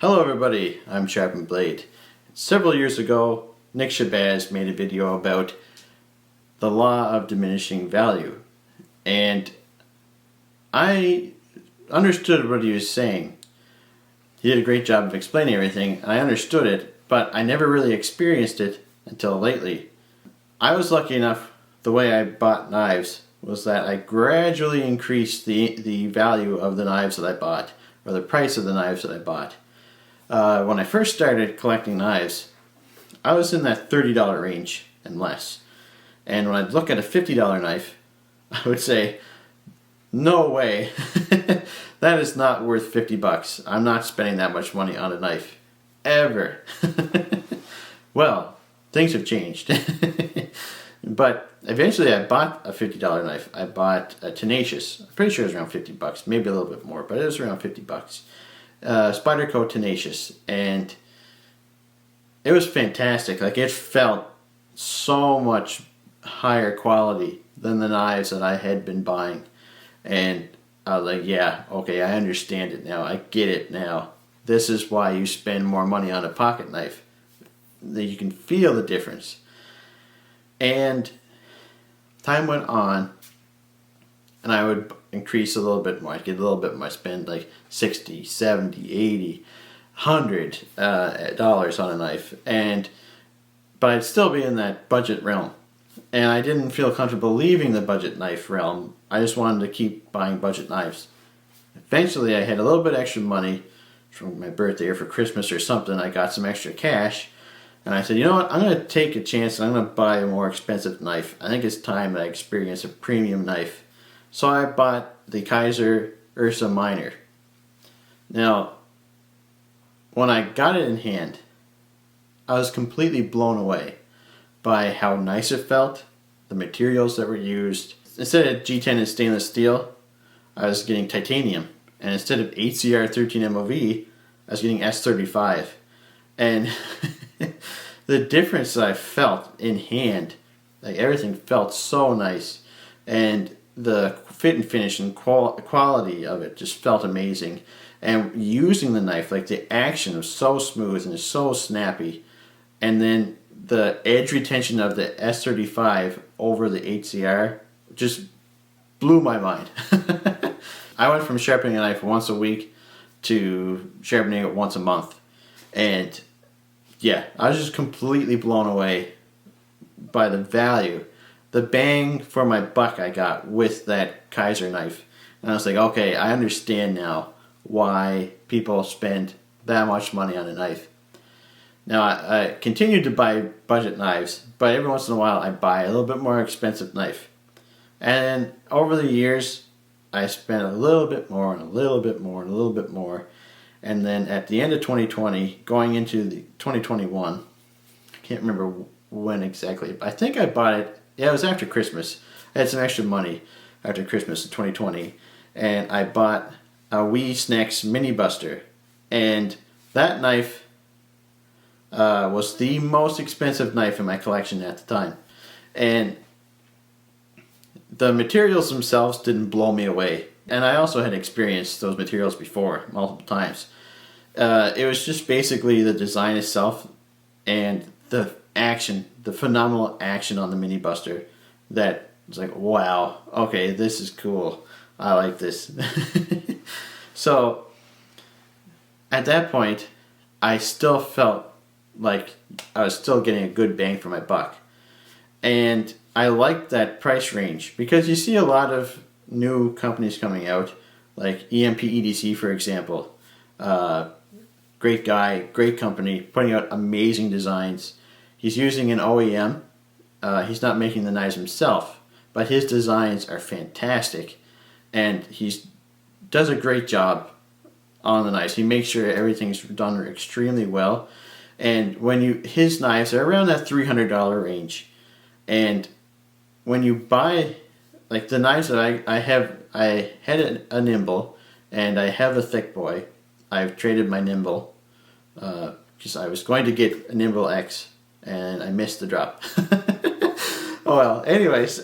Hello everybody, I'm Sharpened Blade. Several years ago, Nick Shabazz made a video about the law of diminishing value, and I understood what he was saying. He did a great job of explaining everything, and I understood it, but I never really experienced it until lately. I was lucky enough, the way I bought knives was that I gradually increased the value of the knives that I bought, or the price of the knives that I bought. When I first started collecting knives, I was in that $30 range and less. And when I'd look at a $50 knife, I would say, no way, that is not worth 50 bucks. I'm not spending that much money on a knife. Ever. Well, things have changed. But eventually I bought a $50 knife. I bought a Tenacious. I'm pretty sure it was around 50 bucks, maybe a little bit more, but it was around 50 bucks. Spyderco Tenacious, and it was fantastic. Like, it felt so much higher quality than the knives that I had been buying, and I was like, yeah, okay, I understand it now. I get it now. This is why you spend more money on a pocket knife. That you can feel the difference. And time went on, and I would increase a little bit more. I'd get a little bit more. I spend like 60, 70, 80, $100 on a knife, but I'd still be in that budget realm. And I didn't feel comfortable leaving the budget knife realm. I just wanted to keep buying budget knives. Eventually I had a little bit extra money from my birthday or for Christmas or something. I got some extra cash, and I said, you know what, I'm going to take a chance and I'm going to buy a more expensive knife. I think it's time that I experience a premium knife. So I bought the Kizer Ursa Minor. Now, when I got it in hand, I was completely blown away by how nice it felt, the materials that were used. Instead of G10 and stainless steel, I was getting titanium. And instead of HCR 13 MOV, I was getting S35. And the difference that I felt in hand, like, everything felt so nice. And the fit and finish and quality of it just felt amazing. And using the knife, like, the action was so smooth and so snappy. And then the edge retention of the S35 over the HCR just blew my mind. I went from sharpening a knife once a week to sharpening it once a month. And yeah, I was just completely blown away by the value, the bang for my buck I got with that Kizer knife. And I was like, okay, I understand now why people spend that much money on a knife. Now, I continued to buy budget knives, but every once in a while I buy a little bit more expensive knife. And over the years, I spent a little bit more and a little bit more and a little bit more. And then at the end of 2020, going into the 2021, I can't remember when exactly, but I think I bought it, yeah, it was after Christmas. I had some extra money after Christmas in 2020, and I bought a Wee Snacks Mini Buster. And that knife was the most expensive knife in my collection at the time. And the materials themselves didn't blow me away. And I also had experienced those materials before, multiple times. It was just basically the design itself and the action, the phenomenal action on the Mini Buster that was like, wow, okay, this is cool. I like this. So at that point, I still felt like I was still getting a good bang for my buck. And I liked that price range because you see a lot of new companies coming out, like EMP EDC, for example. Great guy, great company, putting out amazing designs. He's using an OEM. He's not making the knives himself, but his designs are fantastic, and he does a great job on the knives. He makes sure everything's done extremely well. And his knives are around that $300 range. And when you buy, like, the knives that I had a Nimble, and I have a Thick Boy. I've traded my Nimble because I was going to get a Nimble X, and I missed the drop. Oh well. Anyways,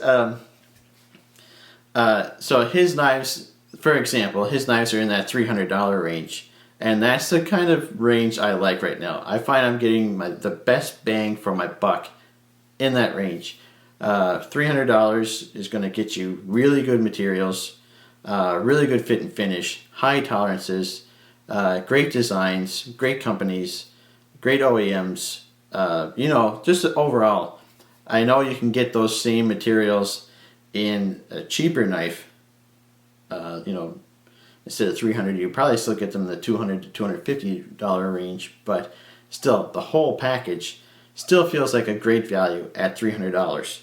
so his knives, for example, his knives are in that $300 range. And that's the kind of range I like right now. I find I'm getting the best bang for my buck in that range. $300 is going to get you really good materials, really good fit and finish, high tolerances, great designs, great companies, great OEMs. Just overall, I know you can get those same materials in a cheaper knife. Instead of $300, you probably still get them in the $200 to $250 range, but still, the whole package still feels like a great value at $300.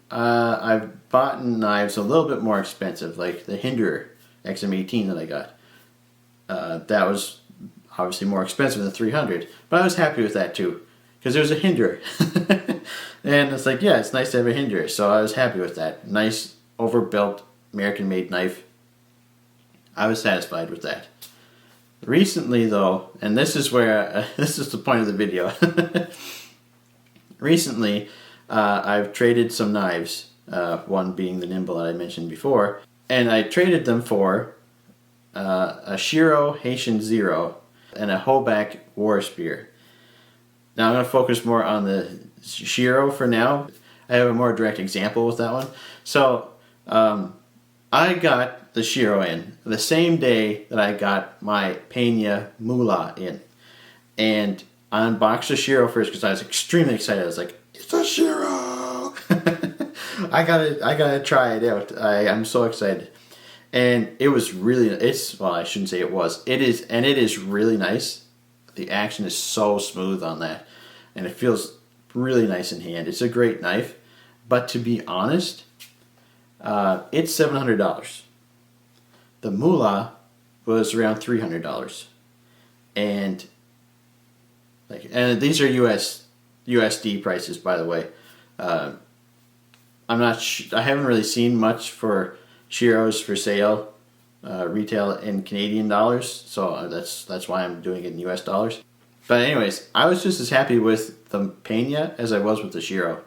I've bought knives a little bit more expensive, like the Hinderer XM18 that I got. That was obviously more expensive than $300, but I was happy with that too, because there was a Hinderer. And it's like, yeah, it's nice to have a Hinderer, so I was happy with that. Nice, overbuilt, American-made knife. I was satisfied with that. Recently, though, and this is where this is the point of the video. Recently, I've traded some knives. One being the Nimble that I mentioned before, and I traded them for a Shiro Haitian Zero and a Hoback War Spear. Now I'm going to focus more on the Shiro for now. I have a more direct example with that one. So I got the Shiro in the same day that I got my Pena Mula in. And I unboxed the Shiro first because I was extremely excited. I was like, it's a Shiro! I gotta try it out. I'm so excited. And it was really, I shouldn't say it was. It is really nice. The action is so smooth on that. And it feels really nice in hand. It's a great knife. But to be honest, it's $700. The Mula was around $300, and these are USD prices, by the way. I'm not. I haven't really seen much for Shiros for sale, retail in Canadian dollars, so that's why I'm doing it in US dollars. But anyways, I was just as happy with the Pena as I was with the Shiro,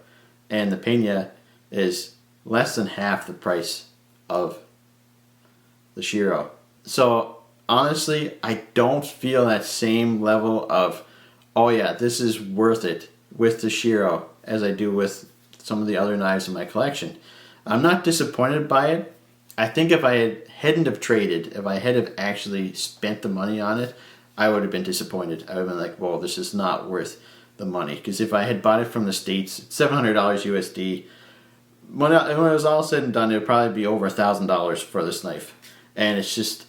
and the Pena is less than half the price of the Shiro. So honestly, I don't feel that same level of, oh yeah, this is worth it with the Shiro as I do with some of the other knives in my collection. I'm not disappointed by it. I think if I hadn't have traded, if I had have actually spent the money on it, I would have been disappointed. I would have been like, well, this is not worth the money. Because if I had bought it from the States, $700 USD, when it was all said and done, it would probably be over $1,000 for this knife. And it's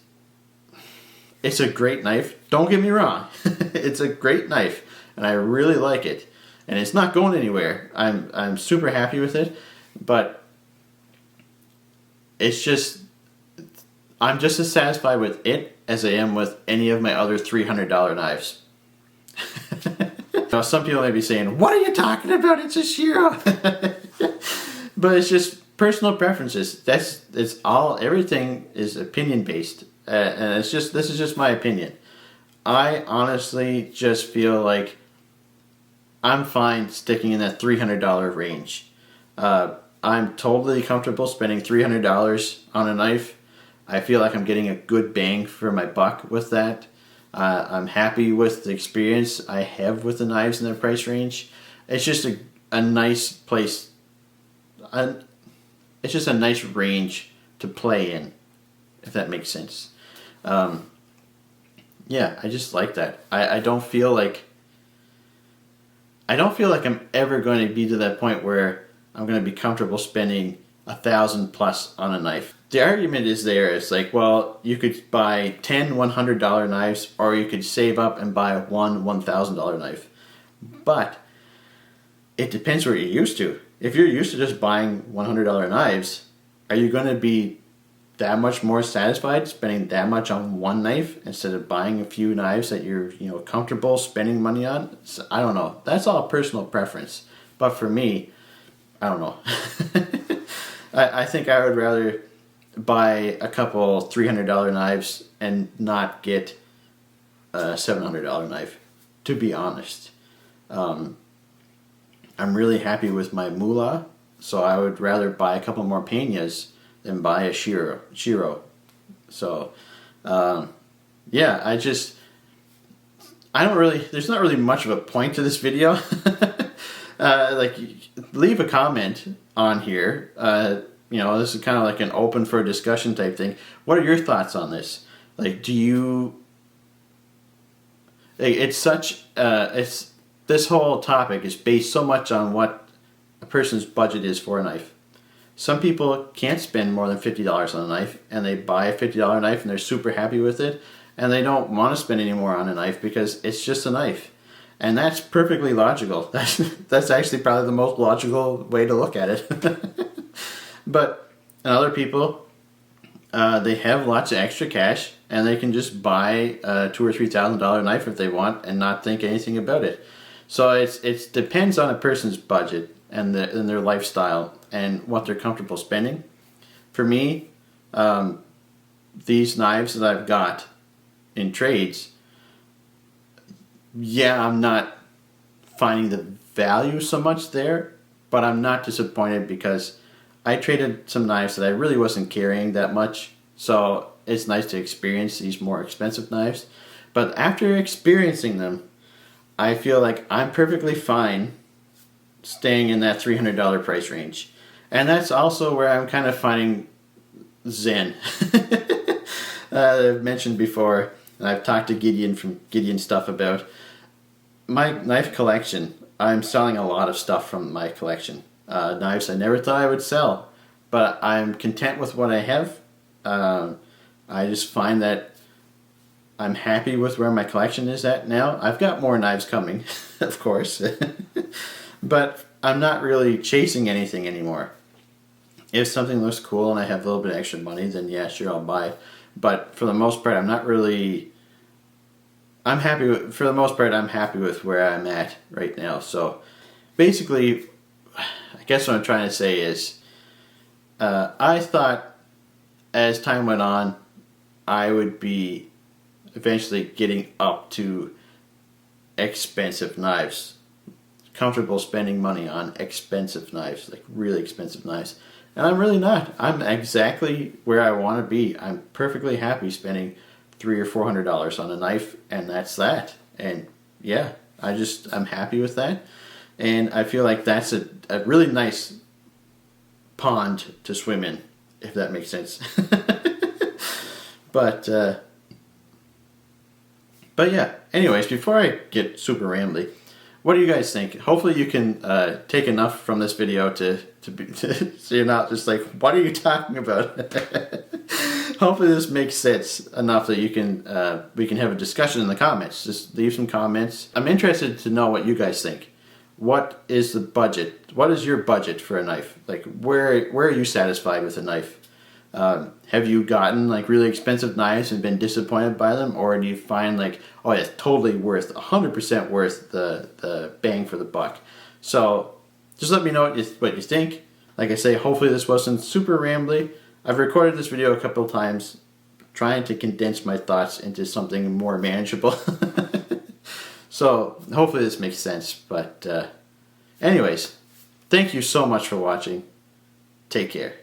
a great knife. Don't get me wrong. It's a great knife, and I really like it. And it's not going anywhere. I'm super happy with it, but it's just, I'm just as satisfied with it as I am with any of my other $300 knives. Now, some people may be saying, what are you talking about? It's a Shiro. But it's just personal preferences. It's all, everything is opinion based. And this is just my opinion. I honestly just feel like I'm fine sticking in that $300 range. I'm totally comfortable spending $300 on a knife. I feel like I'm getting a good bang for my buck with that. I'm happy with the experience I have with the knives in their price range. It's just a nice place. It's just a nice range to play in, if that makes sense. Yeah, I just like that. I don't feel like I'm ever going to be to that point where I'm going to be comfortable spending $1,000 plus on a knife. The argument is there. It's like, well, you could buy 10 $100 knives, or you could save up and buy one $1,000 knife. But it depends what you're used to. If you're used to just buying $100 knives, are you going to be that much more satisfied spending that much on one knife instead of buying a few knives that you're comfortable spending money on? So, I don't know. That's all personal preference. But for me, I don't know. I think I would rather buy a couple $300 knives and not get a $700 knife, to be honest. I'm really happy with my Mula, so I would rather buy a couple more Penas than buy a Shiro. So Yeah, I don't really, there's not really much of a point to this video. Like, leave a comment on here. This is kind of like an open for discussion type thing. What are your thoughts on this? Like, this whole topic is based so much on what a person's budget is for a knife. Some people can't spend more than $50 on a knife, and they buy a $50 knife and they're super happy with it, and they don't want to spend any more on a knife because it's just a knife. And that's perfectly logical. That's actually probably the most logical way to look at it. But other people, they have lots of extra cash, and they can just buy a $2,000 or $3,000 knife if they want and not think anything about it. So it depends on a person's budget and their lifestyle and what they're comfortable spending. For me, these knives that I've got in trades, yeah, I'm not finding the value so much there, but I'm not disappointed because I traded some knives that I really wasn't carrying that much, so it's nice to experience these more expensive knives. But after experiencing them, I feel like I'm perfectly fine staying in that $300 price range. And that's also where I'm kind of finding zen. I've mentioned before, and I've talked to Gideon from Gideon Stuff about my knife collection. I'm selling a lot of stuff from my collection. Knives I never thought I would sell, but I'm content with what I have. I just find that I'm happy with where my collection is at now. I've got more knives coming, of course, but I'm not really chasing anything anymore. If something looks cool and I have a little bit of extra money, then yeah, sure, I'll buy it. But for the most part, I'm happy with where I'm at right now. So basically, I guess what I'm trying to say is, I thought as time went on, I would be eventually getting up to expensive knives, comfortable spending money on expensive knives, like really expensive knives. And I'm really not. I'm exactly where I want to be. I'm perfectly happy spending $300 or $400 on a knife, and that's that. And yeah, I'm happy with that. And I feel like that's a really nice pond to swim in, if that makes sense. But yeah, anyways, before I get super rambly, what do you guys think? Hopefully you can take enough from this video so you're not just like, what are you talking about? Hopefully this makes sense enough that we can have a discussion in the comments. Just leave some comments. I'm interested to know what you guys think. What is the budget? What is your budget for a knife? Like, where are you satisfied with a knife? Have you gotten like really expensive knives and been disappointed by them, or do you find like, oh, it's totally 100% worth the bang for the buck? So just let me know what you think. Like I say, hopefully this wasn't super rambly. I've recorded this video a couple of times, trying to condense my thoughts into something more manageable. So hopefully this makes sense. But anyways, thank you so much for watching. Take care.